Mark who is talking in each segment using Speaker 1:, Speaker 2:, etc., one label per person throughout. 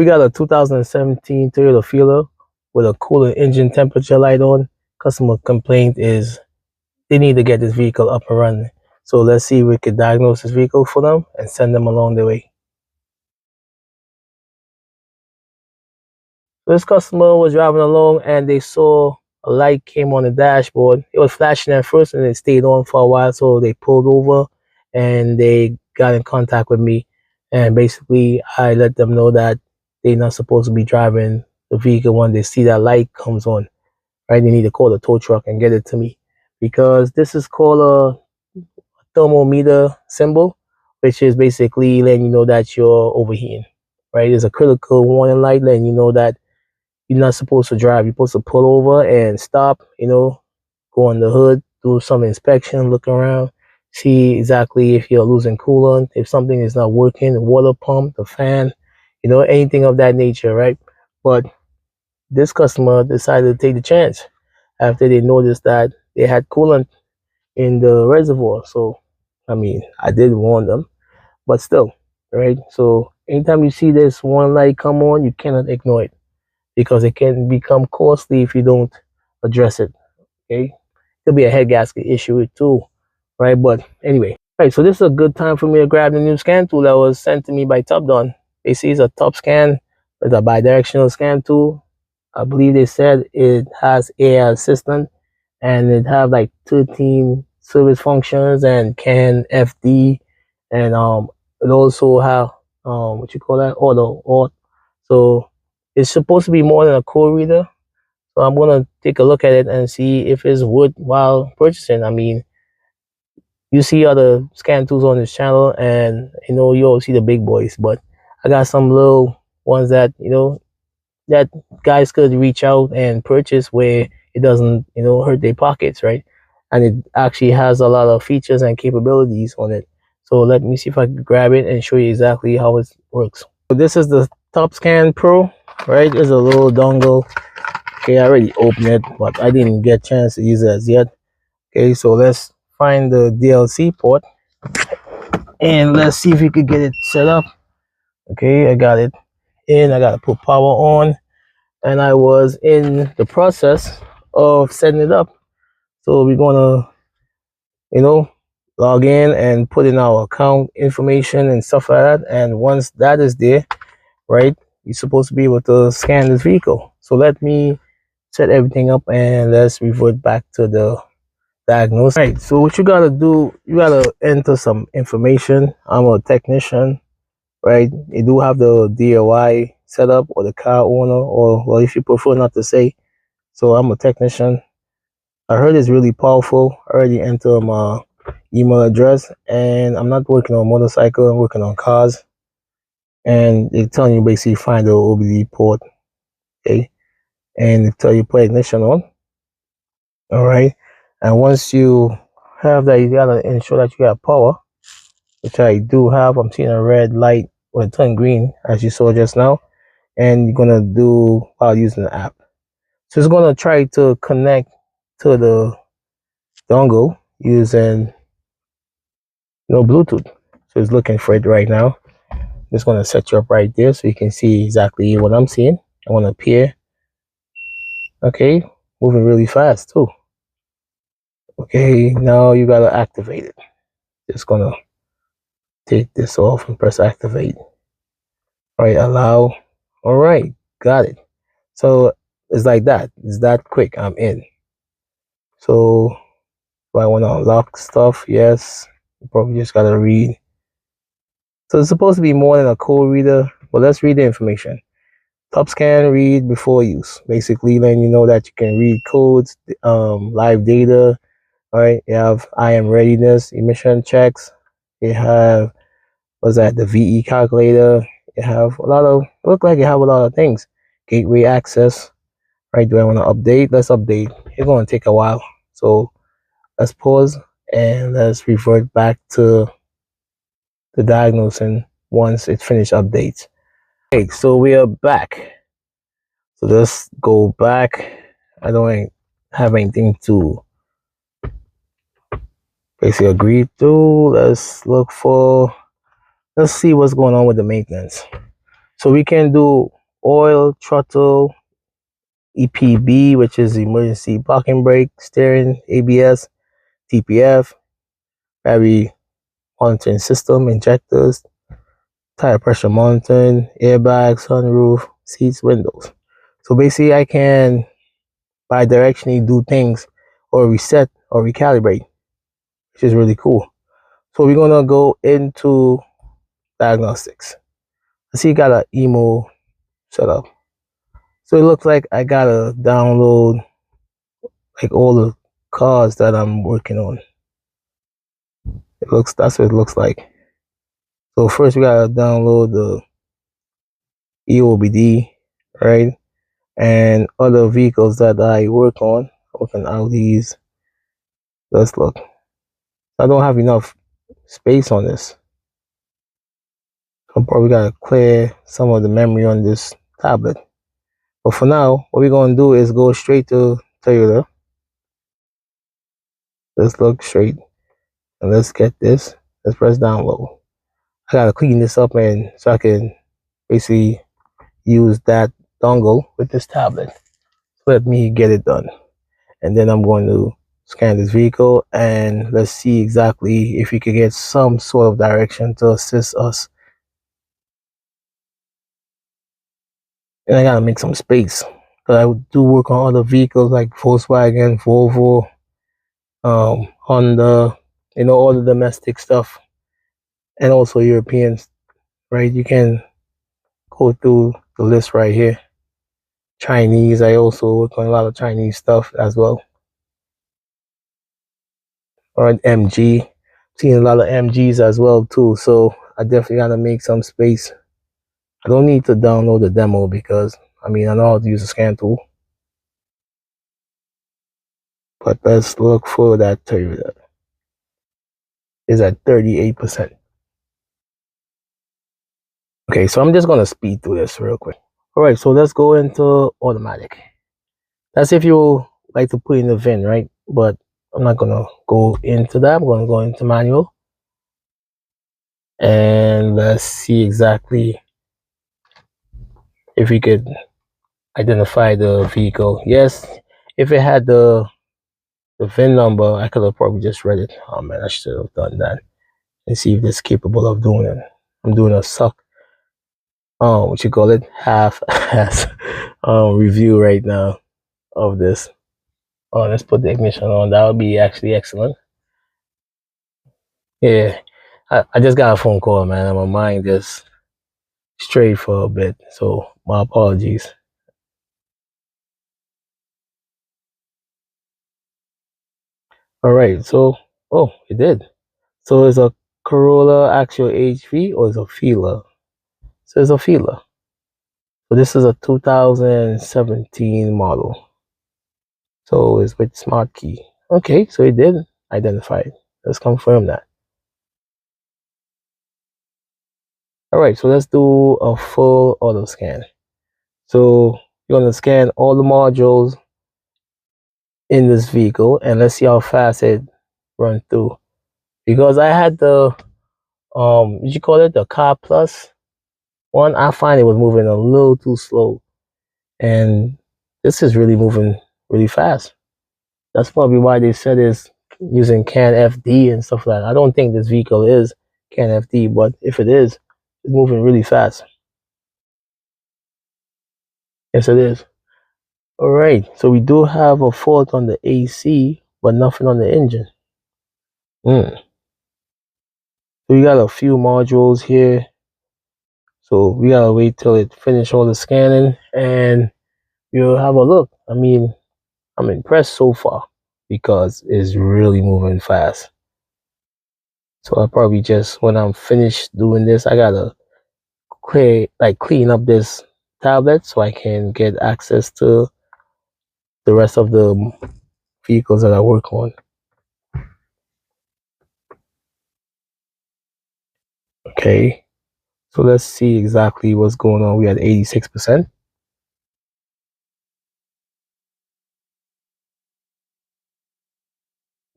Speaker 1: we got a 2017 Toyota Fielder with a cooler engine temperature light on. Customer complaint is they need to get this vehicle up and running. So let's see if we could diagnose this vehicle for them and send them along the way. This customer was driving along and they saw a light came on the dashboard. It was flashing at first and it stayed on for a while, so they pulled over and they got in contact with me. And basically, I let them know that they're not supposed to be driving the vehicle when they see that light comes on. Right? They need to call the tow truck and get it to me, because this is called a thermometer symbol, which is basically letting you know that you're overheating. Right? There's a critical warning light letting you know that you're not supposed to drive. You're supposed to pull over and stop, go on the hood, do some inspection, look around, see exactly if you're losing coolant, if something is not working, the water pump, the fan, anything of that nature, right? But this customer decided to take the chance after they noticed that they had coolant in the reservoir. So, I did warn them, but still, right? So anytime you see this one light come on, you cannot ignore it, because it can become costly if you don't address it. Okay, there'll be a head gasket issue too, right? But anyway, right, so this is a good time for me to grab the new scan tool that was sent to me by Topdon. Basically, it's a TopScan. It's a bidirectional scan tool. I believe they said it has AI assistant, and it have like 13 service functions and CAN, FD, and it also have what you call that, auto. So it's supposed to be more than a code reader. So I'm gonna take a look at it and see if it's worthwhile purchasing. You see other scan tools on this channel, and you all see the big boys, but I got some little ones that that guys could reach out and purchase, where it doesn't hurt their pockets, right? And it actually has a lot of features and capabilities on it. So let me see if I can grab it and show you exactly how it works. So this is the TopScan Pro, right? There's a little dongle. Okay, I already opened it, but I didn't get a chance to use it as yet. Okay, so let's find the DLC port and let's see if we could get it set up. Okay, I got it in. I got to put power on, and I was in the process of setting it up. So we're gonna log in and put in our account information and stuff like that. And once that is there, right, you're supposed to be able to scan this vehicle. So let me set everything up and let's revert back to the diagnose. Right, so what you gotta do, you gotta enter some information. I'm a technician, right? You do have the DIY setup, or the car owner, or well, if you prefer not to say. So I'm a technician. I heard it's really powerful. I already entered my email address, and I'm not working on motorcycle, I'm working on cars. And they're telling you basically find the OBD port, okay? And they tell you put ignition on. All right. And once you have that, you gotta ensure that you have power, which I do have. I'm seeing a red light when it turned green, as you saw just now. And you're gonna do while using the app. So it's gonna try to connect to the dongle using Bluetooth. So it's looking for it right now. Just gonna set you up right there so you can see exactly what I'm seeing. I want to appear. Okay, moving really fast too. Okay, now you gotta activate it. Just gonna take this off and press activate. All right, allow. All right, got it. So it's like that. It's that quick. I'm in. So do I want to unlock stuff? Yes. You probably just gotta read. So it's supposed to be more than a code reader, but let's read the information. TopScan, read before use. Basically letting you know that you can read codes, live data. All right, you have IM readiness, emission checks. You have, what's that, the VE calculator. You have a lot of, look like you have a lot of things. Gateway access. Right, do I want to update? Let's update. It's going to take a while. So let's pause and let's revert back to the diagnosing once it finished updates. Okay, so we are back. So let's go back. I don't have anything to basically agree to. Let's see what's going on with the maintenance. So we can do oil, throttle, EPB, which is emergency parking brake, steering, ABS, TPF, battery monitoring system, injectors, tire pressure monitoring, airbags, sunroof, seats, windows. So basically I can bi-directionally do things or reset or recalibrate, which is really cool. So we're gonna go into diagnostics. I see you got an emo set up. So it looks like I gotta download like all the cars that I'm working on. That's what it looks like. So first we gotta download the EOBD, right? And other vehicles that I work on Audis. Let's look. I don't have enough space on this. So I'm probably gotta clear some of the memory on this tablet. But for now, what we're gonna do is go straight to Toyota. Let's look straight and let's get this. Let's press download. I gotta clean this up and so I can basically use that dongle with this tablet. Let me get it done. And then I'm going to scan this vehicle and let's see exactly if we could get some sort of direction to assist us. And I gotta make some space because I do work on other vehicles like Volkswagen, Volvo, Honda, all the domestic stuff, and also Europeans, right? You can go through the list right here. Chinese, I also work on a lot of Chinese stuff as well. Or an MG, seeing a lot of MGs as well too. So I definitely gotta make some space. I don't need to download the demo because I know how to use the scan tool. But let's look for that Toyota. Is at 38%. Okay, so I'm just gonna speed through this real quick. All right, so let's go into automatic. That's if you like to put in the VIN, right? But I'm not gonna go into that. I'm gonna go into manual. And let's see exactly if we could identify the vehicle. Yes, if it had the VIN number, I could have probably just read it. Oh man, I should have done that. And see if it's capable of doing it. I'm doing a what you call it, half-ass review right now of this. Oh, let's put the ignition on. That would be actually excellent. Yeah, I just got a phone call, man, and my mind just strayed for a bit. So my apologies. All right, so it did. So it's a Corolla actual HV or it's a Fila? So it's a Fila. So this is a 2017 model. So it's with smart key. Okay, so it did identify it. Let's confirm that. All right, so let's do a full auto scan. So you're gonna scan all the modules in this vehicle and let's see how fast it runs through. Because I had the what you call it, the Car Plus one, I find it was moving a little too slow. And this is really moving really fast. That's probably why they said it's using CAN FD and stuff like that. I don't think this vehicle is CAN FD, but if it is, it's moving really fast. Yes, it is. All right, so we do have a fault on the AC, but nothing on the engine. So we got a few modules here. So we gotta wait till it finish all the scanning and we'll have a look. I'm impressed so far because it's really moving fast. So I probably just, when I'm finished doing this, I gotta clean up this tablet so I can get access to the rest of the vehicles that I work on. Okay, so let's see exactly what's going on. We had 86%.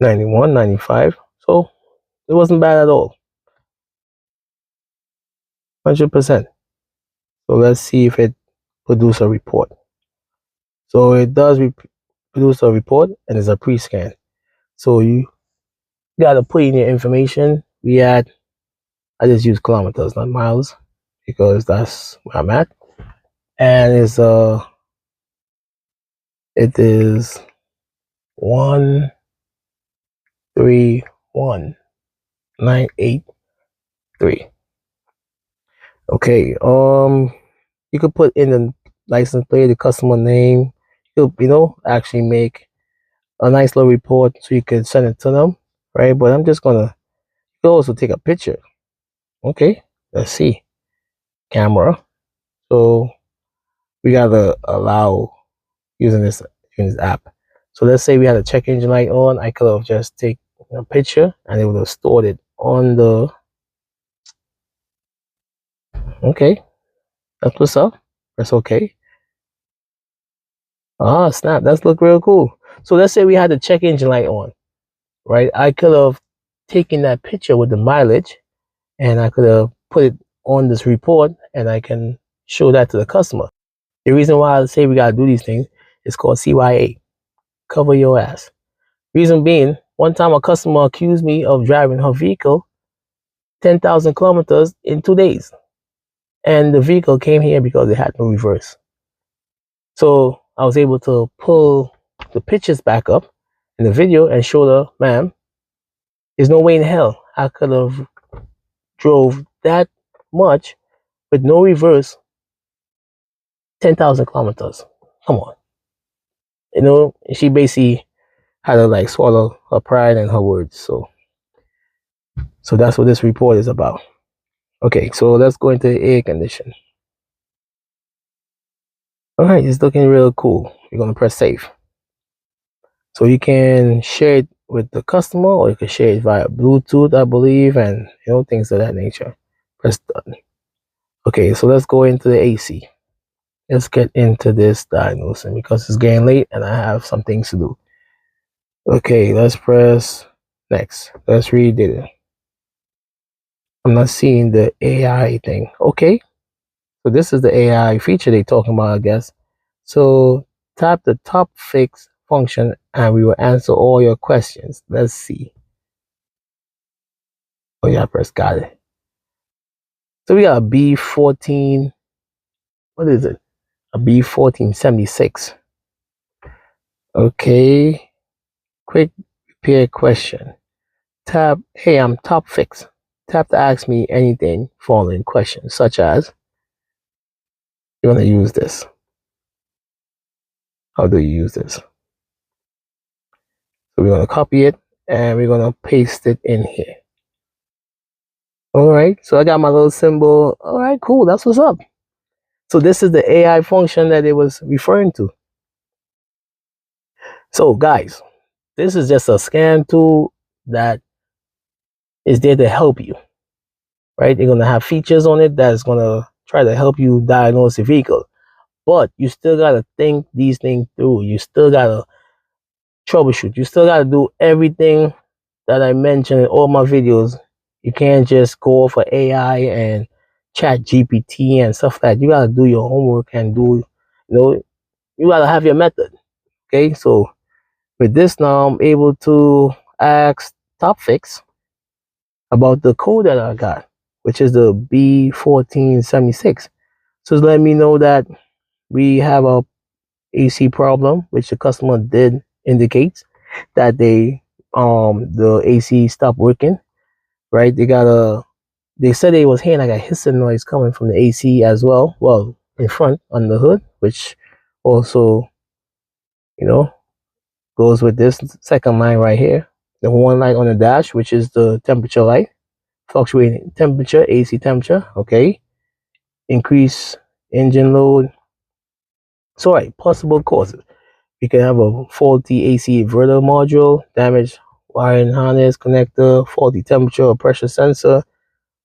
Speaker 1: 91, 95. So it wasn't bad at all. 100%. So let's see if it produces a report. So it does produce a report, and it's a pre-scan. So you gotta put in your information. I just use kilometers, not miles, because that's where I'm at. And it is 131983. Okay. You could put in the license plate, the customer name. Actually make a nice little report so you can send it to them, right? But I'm just gonna. You can also take a picture. Okay. Let's see. Camera. So we gotta allow using this app. So let's say we had a check engine light on. I could have just take a picture and it would have stored it on the. Okay, that's what's up. Press OK. Ah, snap! That's look real cool. So let's say we had the check engine light on, right? I could have taken that picture with the mileage, and I could have put it on this report, and I can show that to the customer. The reason why I say we gotta do these things is called CYA. Cover your ass. Reason being, one time a customer accused me of driving her vehicle 10,000 kilometers in 2 days. And the vehicle came here because it had no reverse. So I was able to pull the pictures back up in the video and show her, ma'am, there's no way in hell I could have drove that much with no reverse 10,000 kilometers. Come on. She basically had to like swallow her pride and her words. So that's what this report is about. Okay, so let's go into the air condition. All right, it's looking real cool. You're gonna press save. So you can share it with the customer, or you can share it via Bluetooth, I believe, and things of that nature. Press done. Okay, so let's go into the AC. Let's get into this diagnosing because it's getting late and I have some things to do. Okay, let's press next. Let's read it. I'm not seeing the AI thing. Okay, so this is the AI feature they're talking about, I guess. So tap the top fix function and we will answer all your questions. Let's see. Oh yeah, press got it. So we got a B14. What is it? A B1476. Okay. Quick repair question. Tap, hey, I'm top fix. Tap to ask me anything following questions, such as, you're going to use this. How do you use this? So we're going to copy it and we're going to paste it in here. All right, so I got my little symbol. All right, cool. That's what's up. So this is the AI function that it was referring to. So guys, this is just a scan tool that is there to help you, right? They're going to have features on it that's going to try to help you diagnose the vehicle. But you still got to think these things through. You still got to troubleshoot. You still got to do everything that I mentioned in all my videos. You can't just go for AI and chat GPT and stuff like that. You got to do your homework and you got to have your method. Okay, so with this now, I'm able to ask TopFix about the code that I got, which is the B1476. So it's letting me know that we have a AC problem, which the customer did indicate that the AC stopped working, right? They said it was hearing like a hissing noise coming from the AC as well. Well, in front on the hood, which also, goes with this second line right here. The one light on the dash, which is the temperature light, fluctuating temperature, AC temperature. Okay, increase engine load. So, right, possible causes. We can have a faulty AC inverter module, damaged wiring harness connector, faulty temperature or pressure sensor,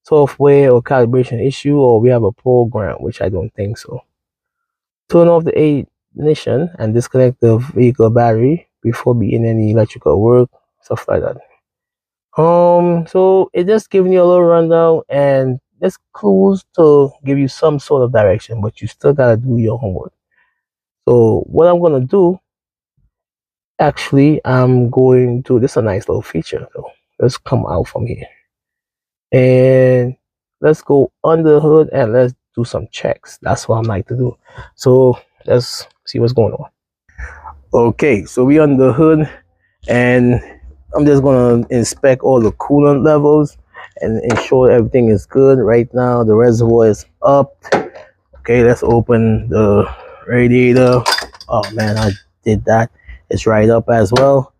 Speaker 1: software or calibration issue, or we have a program, which I don't think so. Turn off the ignition and disconnect the vehicle battery before beginning any electrical work, stuff like that. So it just giving you a little rundown, and there's clues to give you some sort of direction, but you still gotta do your homework. So what I'm gonna do, actually, I'm going to, this is a nice little feature though. Let's come out from here and let's go under the hood and let's do some checks. That's what I like to do. So let's see what's going on. Okay, so we under the hood and I'm just gonna inspect all the coolant levels and ensure everything is good. Right now the reservoir is up. Okay, let's open the radiator. Oh man, I did that. It's right up as well.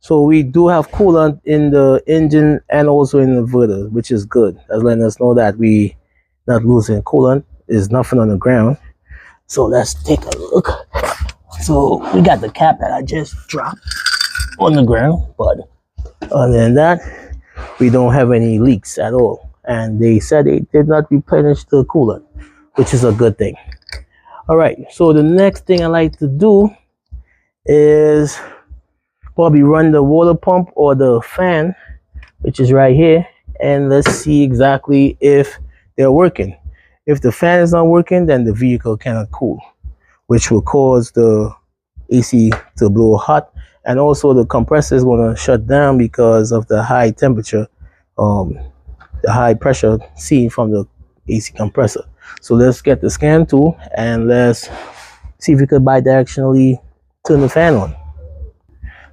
Speaker 1: So we do have coolant in the engine and also in the inverter, which is good. That's letting us know that we not losing coolant. There's nothing on the ground. So let's take a look. So we got the cap that I just dropped on the ground, but other than that, we don't have any leaks at all. And they said they did not replenish the coolant, which is a good thing. All right, so the next thing I like to do is probably run the water pump or the fan, which is right here, and let's see exactly if they're working. If the fan is not working, then the vehicle cannot cool, which will cause the AC to blow hot, and also the compressor is going to shut down because of the high temperature, the high pressure seen from the AC compressor. So let's get the scan tool and let's see if we could bidirectionally turn the fan on.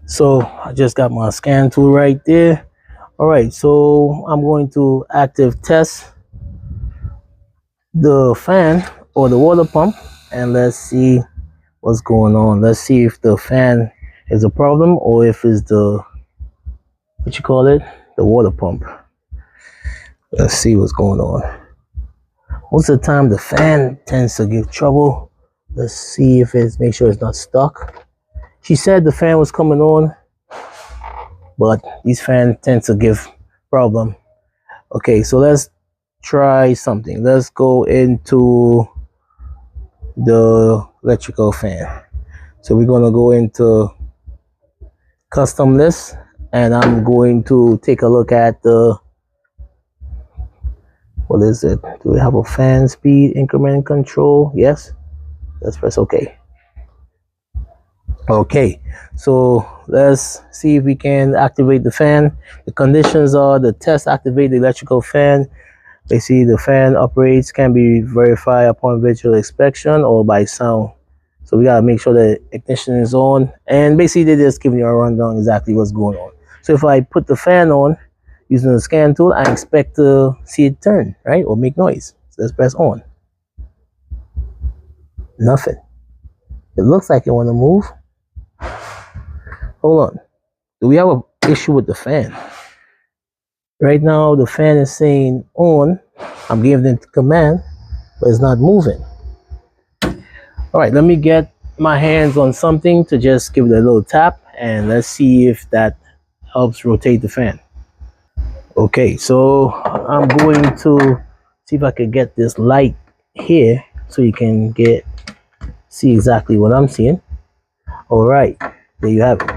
Speaker 1: So I just got my scan tool right there. All right, so I'm going to active test the fan or the water pump and let's see what's going on. Let's see if the fan is a problem or if it's the, what you call it, the water pump. Let's see what's going on. Most of the time the fan tends to give trouble. Let's see if it's, make sure it's not stuck. She said the fan was coming on, but these fans tend to give problem. Okay, so let's try something. Let's go into the electrical fan. So we're gonna go into custom list and I'm going to take a look at the, what is it? Do we have a fan speed increment control? Yes. Let's press OK. Okay, so let's see if we can activate the fan. The conditions are the test activate the electrical fan. Basically, the fan operates can be verified upon visual inspection or by sound. So we gotta make sure the ignition is on, and basically they're just giving you a rundown exactly what's going on. So if I put the fan on using the scan tool, I expect to see it turn, right, or make noise. So let's press on. Nothing. It looks like it want to move. Hold on. Do we have an issue with the fan? Right now the fan is saying on. I'm giving it the command, but it's not moving. All right, let me get my hands on something to just give it a little tap and let's see if that helps rotate the fan. Okay, so I'm going to see if I can get this light here so you can see exactly what I'm seeing. All right, there you have it.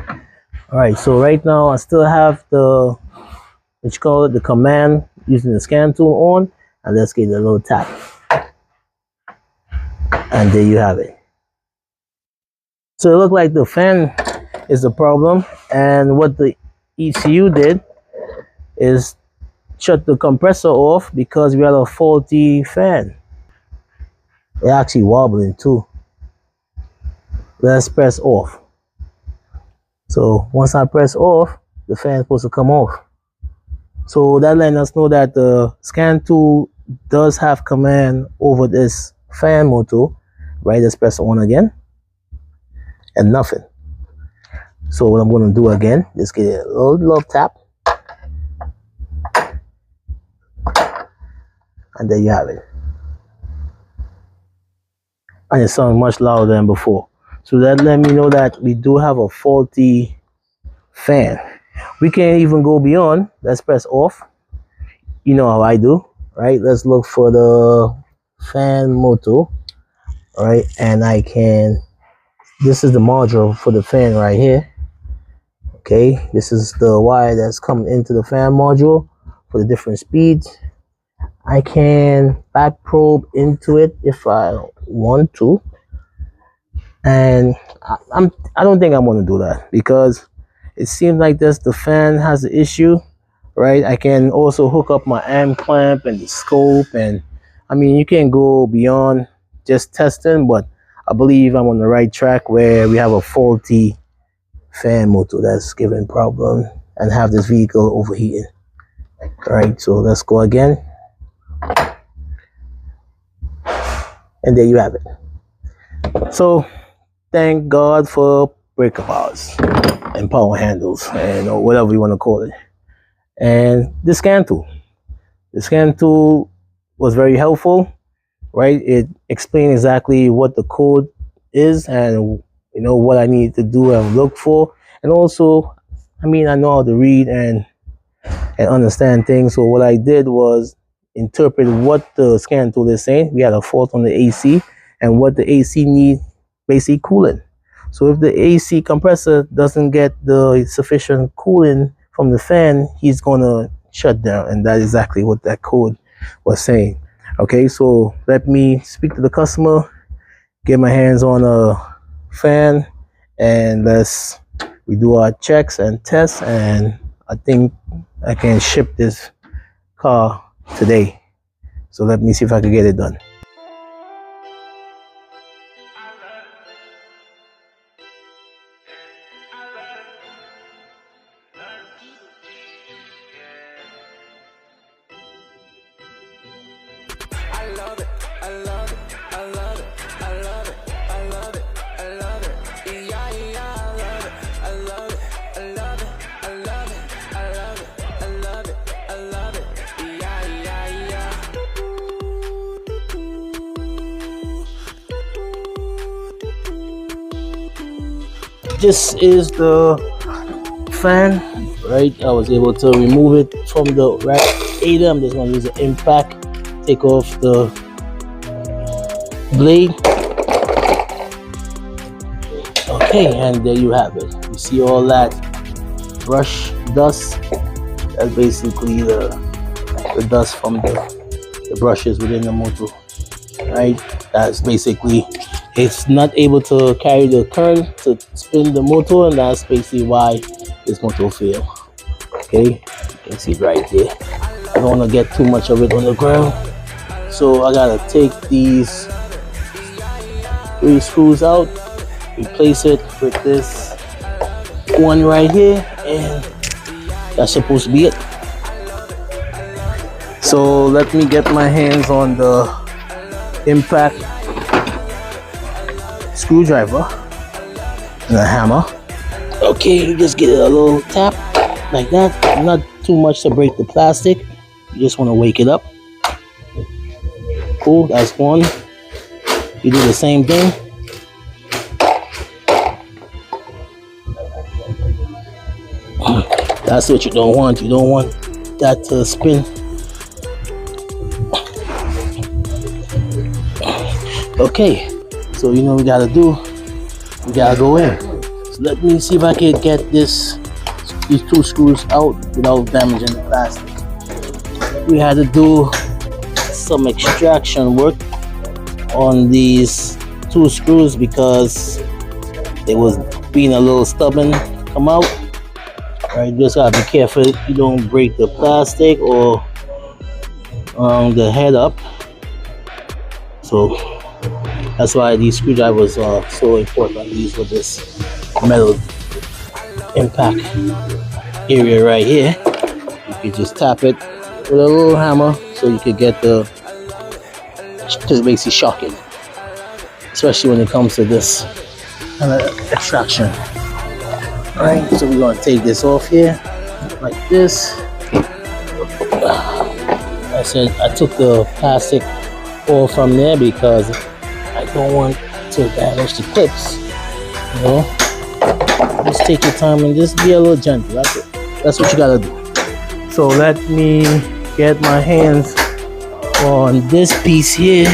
Speaker 1: All right, so right now I still have the, what you call it, the command using the scan tool on, and let's get a little tap. And there you have it. So it looked like the fan is the problem, and what the ECU did is shut the compressor off because we had a faulty fan. It's actually wobbling too. Let's press off. So once I press off, the fan is supposed to come off. So that letting us know that the scan tool does have command over this fan motor. Right, let's press on again. And nothing. So what I'm going to do again, just get a little tap. And there you have it. And it sounds much louder than before. So that let me know that we do have a faulty fan. We can even go beyond. Let's press off. You know how I do, right? Let's look for the fan motor. All right, and I can, this is the module for the fan right here. Okay, this is the wire that's coming into the fan module for the different speeds. I can back probe into it if I want to, and I don't think I'm going to do that because it seems like the fan has an issue, right? I can also hook up my amp clamp and the scope, and I mean you can go beyond just testing, but I believe I'm on the right track where we have a faulty fan motor that's giving problem and have this vehicle overheating. All right, so let's go again, and there you have it. So thank God for breaker bars and power handles and or whatever you want to call it. And the scan tool was very helpful, right? It explained exactly what the code is and what I need to do and look for. And also, I mean, I know how to read and understand things. So what I did was interpret what the scan tool is saying. We had a fault on the AC, and what the AC need basically coolant. So if the AC compressor doesn't get the sufficient cooling from the fan, he's gonna shut down, and that's exactly what that code was saying. Okay, so let me speak to the customer, get my hands on a fan, and let's redo our checks and tests, and I think I can ship this car today. So let me see if I can get it done. This is the fan, right? I was able to remove it from the radiator. I'm just going to use an impact, take off the blade. Okay, and there you have it. You see all that brush dust? That's basically the dust from the brushes within the motor, right? That's basically, it's not able to carry the current to spin the motor, and that's basically why this motor failed. Okay, you can see it right there. I don't want to get too much of it on the ground, so I gotta take these 3 screws out, replace it with this one right here, and that's supposed to be it. So let me get my hands on the impact screwdriver and a hammer. Okay, you just get a little tap like that, not too much to break the plastic. You just want to wake it up. Cool, that's one. You do the same thing. That's what you don't want. You don't want that to spin. Okay, so you know what we gotta do. We gotta go in. So let me see if I can get these 2 screws out without damaging the plastic. We had to do some extraction work on these 2 screws because it was being a little stubborn to come out. Right, just gotta be careful you don't break the plastic or the head up. So that's why these screwdrivers are so important. These with this metal impact area right here. You can just tap it with a little hammer so you can get the, just basically shocking, especially when it comes to this kind of extraction. Alright, so we're gonna take this off here like this. I said I took the plastic off from there because I don't want to damage the clips. You know, just take your time and just be a little gentle. That's it. That's what you gotta do. So let me get my hands on this piece here.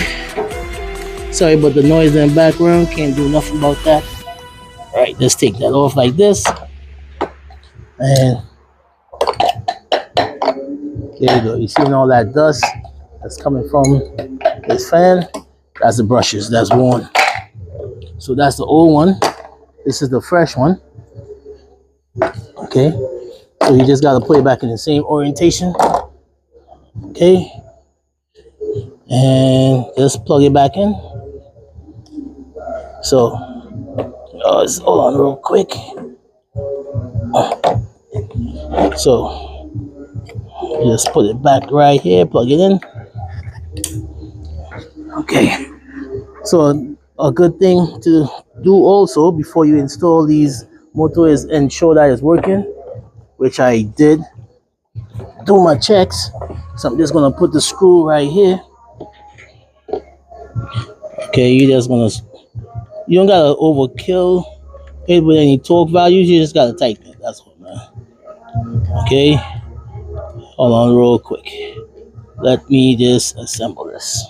Speaker 1: Sorry about the noise in the background. Can't do nothing about that. All right, just take that off like this, and there you go. You see all that dust? that's coming from this fan. That's the brushes that's worn. So that's the old one. This is the fresh one. Okay. So you just gotta put it back in the same orientation. Okay. And just plug it back in. So let's hold on real quick. So just put it back right here, plug it in. Okay. So a good thing to do also before you install these motors is ensure that it's working, which I did do my checks. So I'm just gonna put the screw right here. Okay, you don't gotta overkill it with any torque values, you just gotta tighten it. That's all, man. Okay, hold on real quick. Let me just assemble this.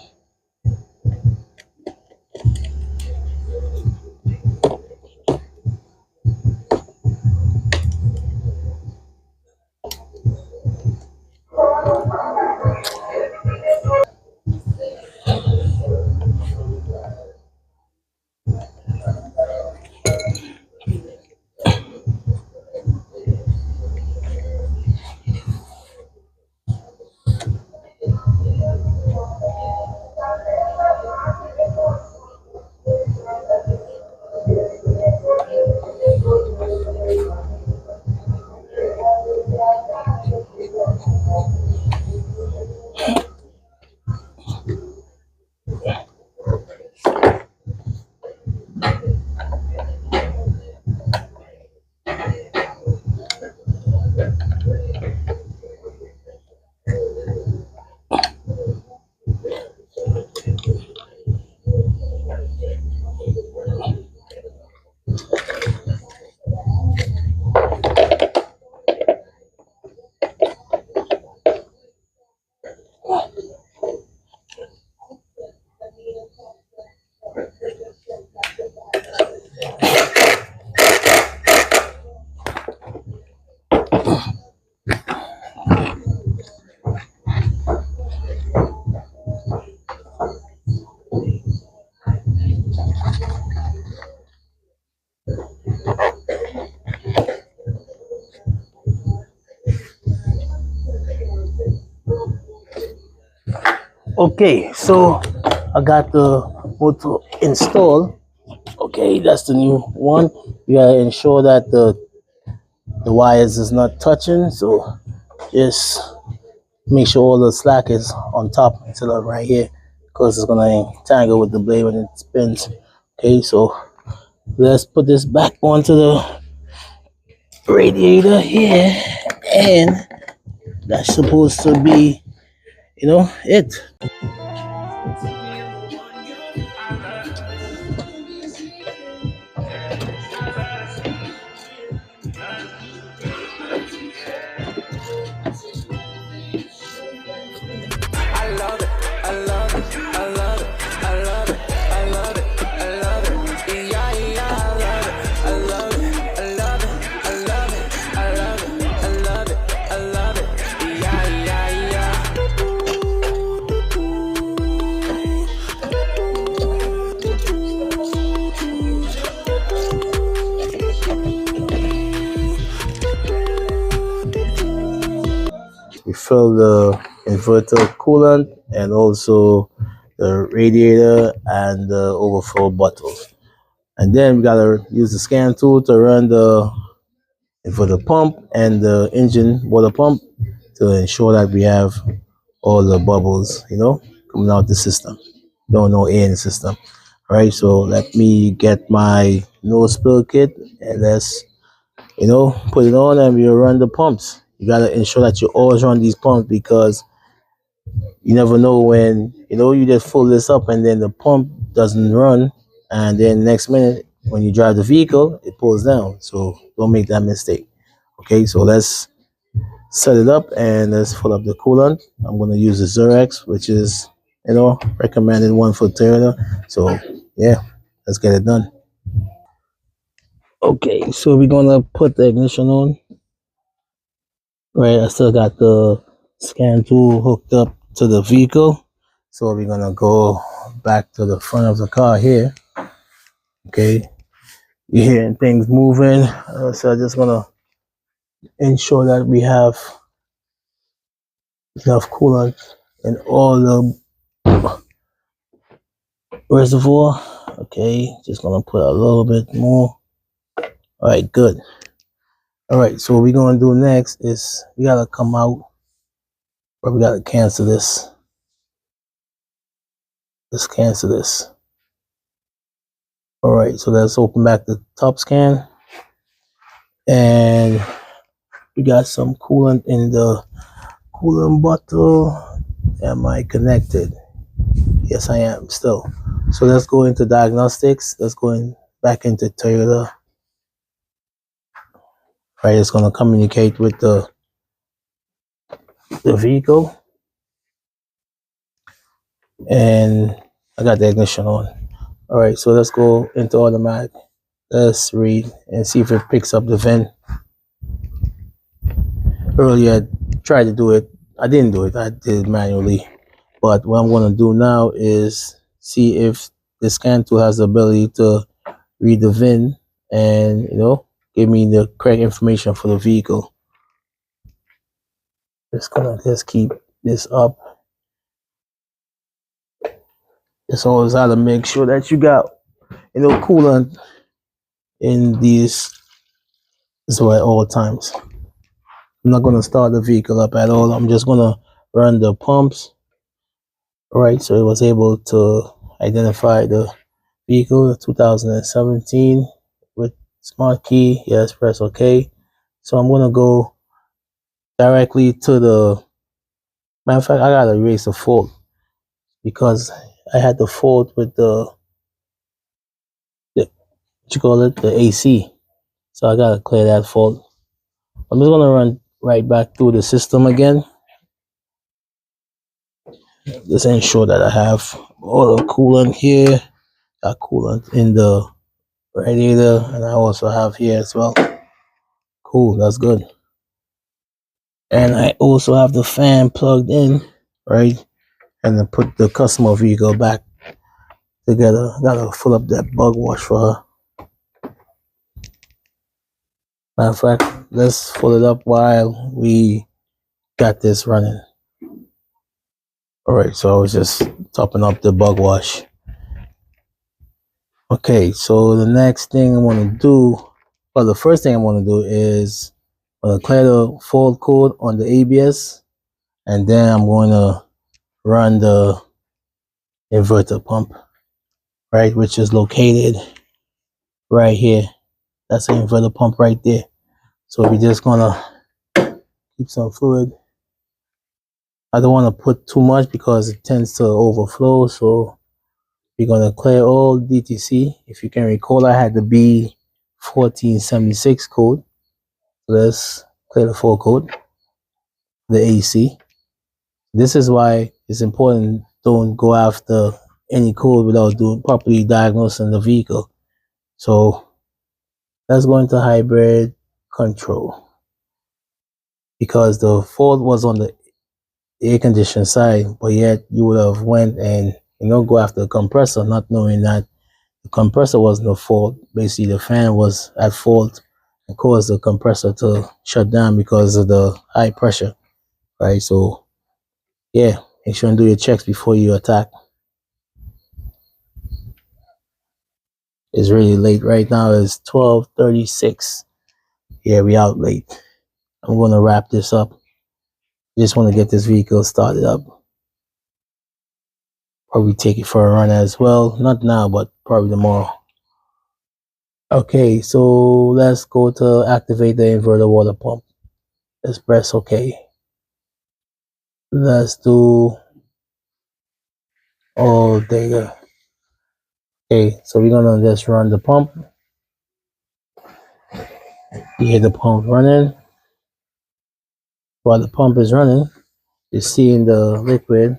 Speaker 1: Okay, so I got the motor installed. Okay, that's the new one. You gotta ensure that the wires is not touching. So just make sure all the slack is on top instead of right here, because it's gonna tangle with the blade when it spins. Okay, so let's put this back onto the radiator here, and that's supposed to be, it. We fill the inverter coolant and also the radiator and the overflow bottles. And then we gotta use the scan tool to run the inverter pump and the engine water pump to ensure that we have all the bubbles, coming out the system. No air in the system. All right, so let me get my no spill kit and let's put it on and we'll run the pumps. You gotta ensure that you always run these pumps, because you never know when you just fill this up and then the pump doesn't run, and then next minute when you drive the vehicle it pulls down. So don't make that mistake. Okay, so let's set it up and let's fill up the coolant. I'm going to use the Zurex, which is recommended one for Toyota. So yeah, let's get it done. Okay, so we're gonna put the ignition on. Right, I still got the scan tool hooked up to the vehicle. So we're gonna go back to the front of the car here. Okay, you're hearing things moving, so I'm just gonna ensure that we have enough coolant in all the reservoir. Okay, just gonna put a little bit more. All right, good. All right, so what we're gonna do next is we gotta come out, or we gotta cancel this. Let's cancel this. All right, so let's open back the TopScan, and we got some coolant in the coolant bottle. Am I connected? Yes, I am still. So let's go into diagnostics. Let's go back into Toyota. Right, it's gonna communicate with the vehicle, and I got the ignition on. All right, so let's go into automatic. Let's read and see if it picks up the VIN. Earlier, I tried to do it. I didn't do it. I did it manually. But what I'm going to do now is see if the scan tool has the ability to read the VIN and, you know, give me the correct information for the vehicle. Just keep this up. It's always how to make sure that you got, you know, coolant in these at all times. I'm not going to start the vehicle up at all. I'm just going to run the pumps. Right, so it was able to identify the vehicle 2017 with smart key. Yes, press OK. So I'm going to go directly to the, matter of fact, I got to erase the fault because I had the fault with the what you call it, the AC. So I got to clear that fault. I'm just going to run right back through the system again. Just ensure that I have all the coolant here. Got coolant in the radiator, and I also have here as well. Cool, that's good. And I also have the fan plugged in, right? And then put the customer vehicle back together. Gotta fill up that bug wash for her. Matter of fact, let's fill it up while we got this running. All right, so I was just topping up the bug wash. Okay, so the next thing I want to do, well, the first thing I want to do is clear the fault code on the ABS, and then I'm going to run the inverter pump, right, which is located right here. That's the inverter pump right there. So we're just gonna keep some fluid. I don't want to put too much because it tends to overflow, so we're gonna clear all DTC. If you can recall, I had the B1476 code. Let's clear the full code, the AC. This is why it's important, don't go after any code without properly diagnosing the vehicle. So let's go into hybrid control, because the fault was on the air condition side, but yet you would have went and, you know, go after the compressor, not knowing that the compressor wasn't the fault. Basically the fan was at fault and caused the compressor to shut down because of the high pressure, right? So yeah, make sure and do your checks before you attack. It's really late right now. It's 12:36. Yeah, we out late. I'm gonna wrap this up. Just want to get this vehicle started up. Probably take it for a run as well. Not now, but probably tomorrow. Okay, so let's go to activate the inverter water pump. Let's press OK. Let's do all data. Okay, so we're gonna just run the pump. You hear the pump running. While the pump is running, you're seeing the liquid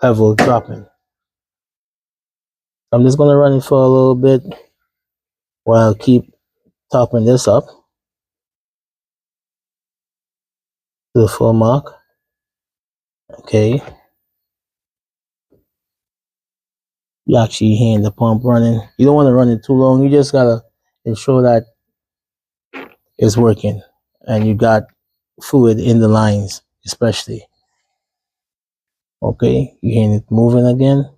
Speaker 1: level dropping. I'm just gonna run it for a little bit while I keep topping this up to the full mark. Okay. You actually hear the pump running. You don't want to run it too long. You just gotta ensure that it's working and you got fluid in the lines, especially. Okay, you hear it moving again.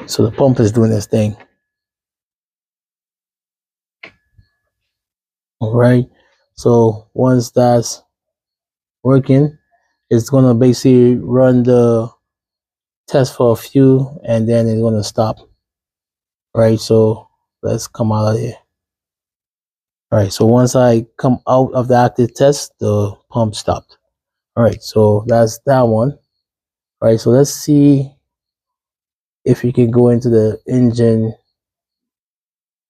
Speaker 1: So the pump is doing this thing. All right. So once that's working, it's gonna basically run the test for a few, and then it's gonna stop. Right. So let's come out of here. All right. So once I come out of the active test, the pump stopped. All right. So that's that one. All right. So let's see if you can go into the engine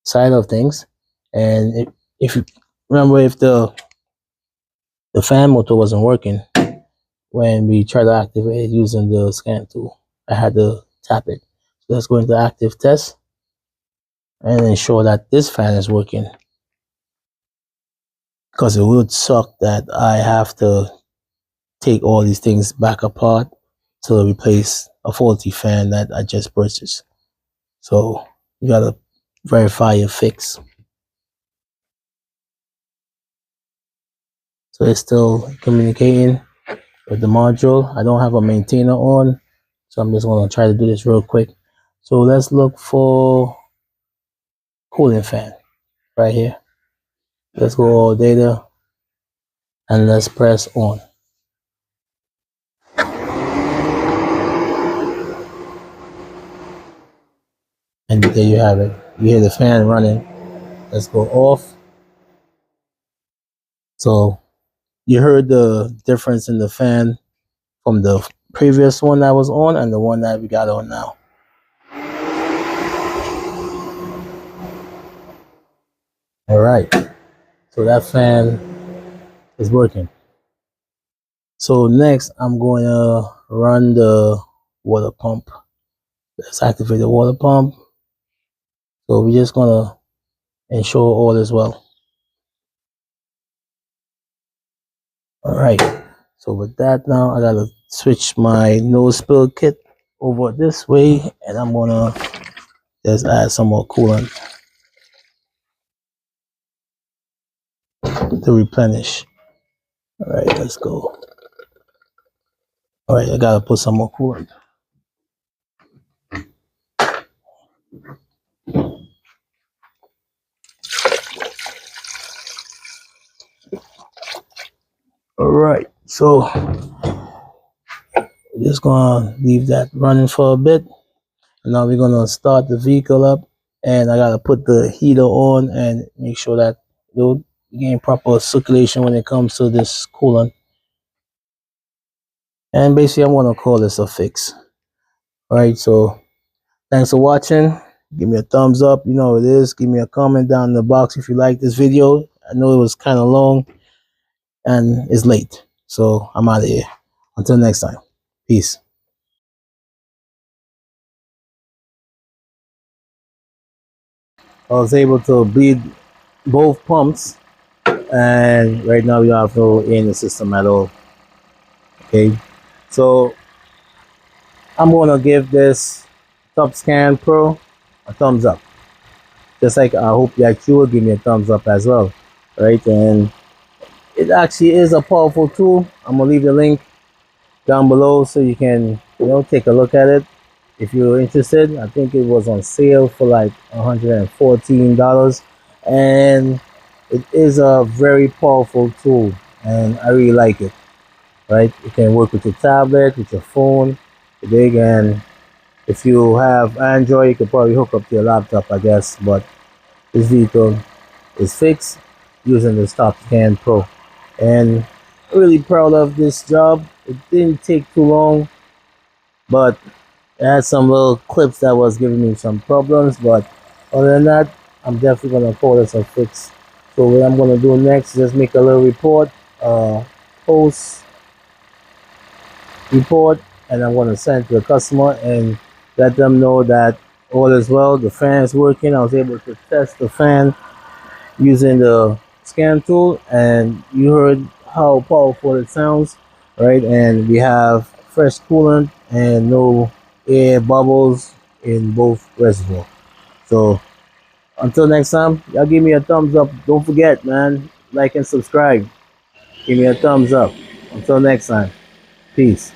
Speaker 1: side of things, and if you remember, if the fan motor wasn't working when we tried to activate it using the scan tool, I had to tap it. So let's go into active test and ensure that this fan is working, because it would suck that I have to take all these things back apart to replace a faulty fan that I just purchased. So you gotta verify your fix. So it's still communicating with the module. I don't have a maintainer on, so I'm just going to try to do this real quick. So let's look for cooling fan right here. Let's go all data and let's press on. And there you have it. You hear the fan running. Let's go off. So you heard the difference in the fan from the previous one that was on and the one that we got on now. All right. So that fan is working. So next I'm going to run the water pump. Let's activate the water pump. So we're just gonna ensure all is well. All right. So with that now, I gotta switch my nose spill kit over this way, and I'm gonna just add some more coolant to replenish. All right, let's go. All right, I gotta put some more coolant. All right, so we're just gonna leave that running for a bit. And now we're gonna start the vehicle up, and I gotta put the heater on and make sure that you're getting proper circulation when it comes to this coolant. And basically, I'm gonna call this a fix. All right, so thanks for watching. Give me a thumbs up. You know what it is. Give me a comment down in the box if you like this video. I know it was kind of long and it's late, so I'm out of here. Until next time, peace. I was able to bleed both pumps, and right now we don't have no air in the system at all. Okay, so I'm gonna give this TopScan Pro a thumbs up. Just like I hope that you will give me a thumbs up as well, right? And it actually is a powerful tool. I'm gonna leave the link down below so you can, take a look at it if you're interested. I think it was on sale for like $114, and it is a very powerful tool, and I really like it. Right, you can work with your tablet, with your phone, big, and if you have Android, you could probably hook up to your laptop, I guess. But this vehicle is fixed using the TopScan Pro, and really proud of this job. It didn't take too long, but it had some little clips that was giving me some problems. But other than that, I'm definitely gonna call this a fix. So what I'm gonna do next is just make a little report, post report, and I'm gonna send it to the customer and let them know that all is well. The fan is working. I was able to test the fan using the scan tool, and you heard how powerful it sounds, right? And we have fresh coolant and no air bubbles in both reservoirs. So until next time, y'all give me a thumbs up. Don't forget, man, like and subscribe. Give me a thumbs up. Until next time, peace.